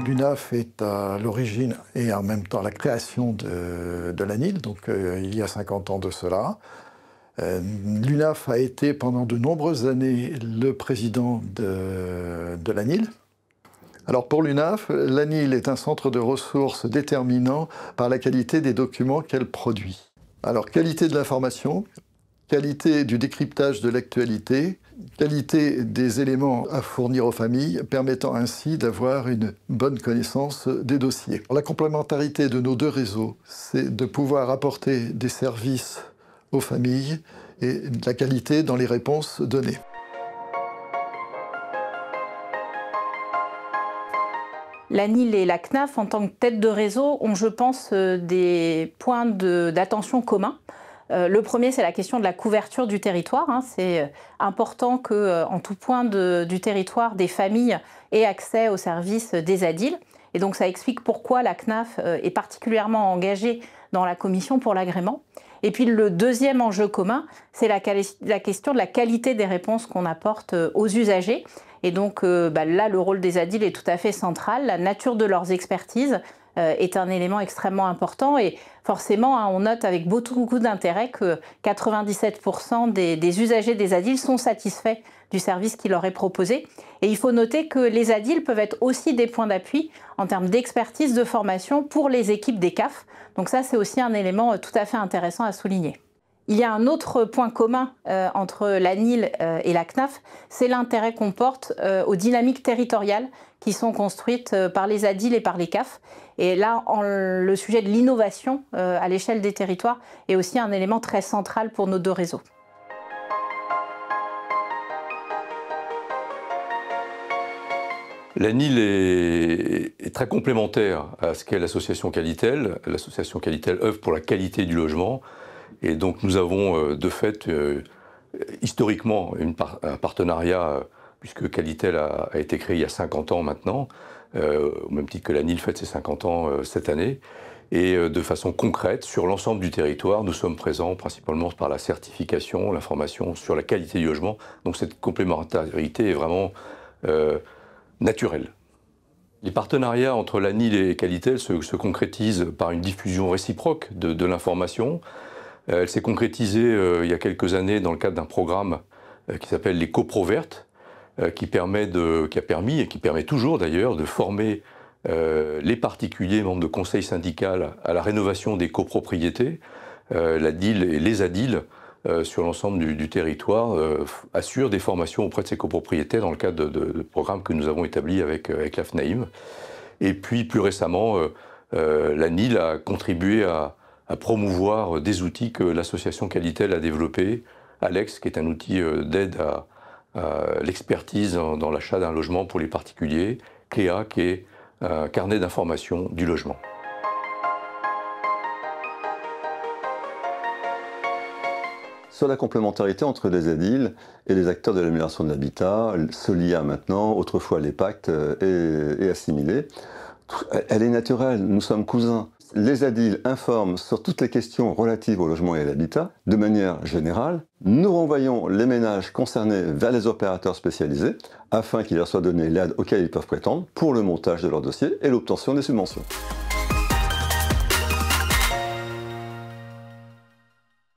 L'UNAF est à l'origine et en même temps la création de l'ANIL, donc il y a 50 ans de cela. L'UNAF a été pendant de nombreuses années le président de l'ANIL. Alors pour l'UNAF, l'ANIL est un centre de ressources déterminant par la qualité des documents qu'elle produit. Alors qualité de l'information, qualité du décryptage de l'actualité, qualité des éléments à fournir aux familles, permettant ainsi d'avoir une bonne connaissance des dossiers. La complémentarité de nos deux réseaux, c'est de pouvoir apporter des services aux familles et de la qualité dans les réponses données. L'ANIL et la CNAF, en tant que tête de réseau, ont, je pense, des points d'attention communs. Le premier, c'est la question de la couverture du territoire. C'est important qu'en tout point du territoire, des familles aient accès aux services des ADIL. Et donc, ça explique pourquoi la CNAF est particulièrement engagée dans la commission pour l'agrément. Et puis, le deuxième enjeu commun, c'est la question de la qualité des réponses qu'on apporte aux usagers. Et donc, là, le rôle des ADIL est tout à fait central. La nature de leurs expertises est un élément extrêmement important et forcément, on note avec beaucoup d'intérêt que 97% des usagers des ADIL sont satisfaits du service qui leur est proposé. Et il faut noter que les ADIL peuvent être aussi des points d'appui en termes d'expertise, de formation pour les équipes des CAF. Donc ça, c'est aussi un élément tout à fait intéressant à souligner. Il y a un autre point commun entre l'ANIL et la CNAF, c'est l'intérêt qu'on porte aux dynamiques territoriales qui sont construites par les ADIL et par les CAF. Et là, le sujet de l'innovation à l'échelle des territoires est aussi un élément très central pour nos deux réseaux. L'ANIL est très complémentaire à ce qu'est l'association Qualitel. L'association Qualitel œuvre pour la qualité du logement. Et donc nous avons de fait, historiquement, un partenariat, puisque Qualitel a été créé il y a 50 ans maintenant, au même titre que l'ANIL fête ses 50 ans cette année. Et de façon concrète, sur l'ensemble du territoire, nous sommes présents principalement par la certification, l'information sur la qualité du logement. Donc cette complémentarité est vraiment naturelle. Les partenariats entre l'ANIL et Qualitel se concrétisent par une diffusion réciproque de l'information. Elle s'est concrétisée il y a quelques années dans le cadre d'un programme qui s'appelle les CoProVertes, qui a permis et qui permet toujours d'ailleurs de former les particuliers membres de conseils syndicaux à la rénovation des copropriétés. L'ADIL et les ADIL sur l'ensemble du territoire assurent des formations auprès de ces copropriétaires dans le cadre de programmes que nous avons établis avec la FNAIM. Et puis plus récemment, l'ANIL a contribué à promouvoir des outils que l'association Qualitel a développés. Alex, qui est un outil d'aide à l'expertise dans l'achat d'un logement pour les particuliers. Cléa, qui est un carnet d'information du logement. Sur la complémentarité entre les ADIL et les acteurs de l'amélioration de l'habitat, ce lien maintenant, autrefois les pactes, est assimilé. Elle est naturelle, nous sommes cousins. Les ADIL informent sur toutes les questions relatives au logement et à l'habitat. De manière générale, nous renvoyons les ménages concernés vers les opérateurs spécialisés afin qu'il leur soit donné l'aide auquel ils peuvent prétendre pour le montage de leur dossier et l'obtention des subventions.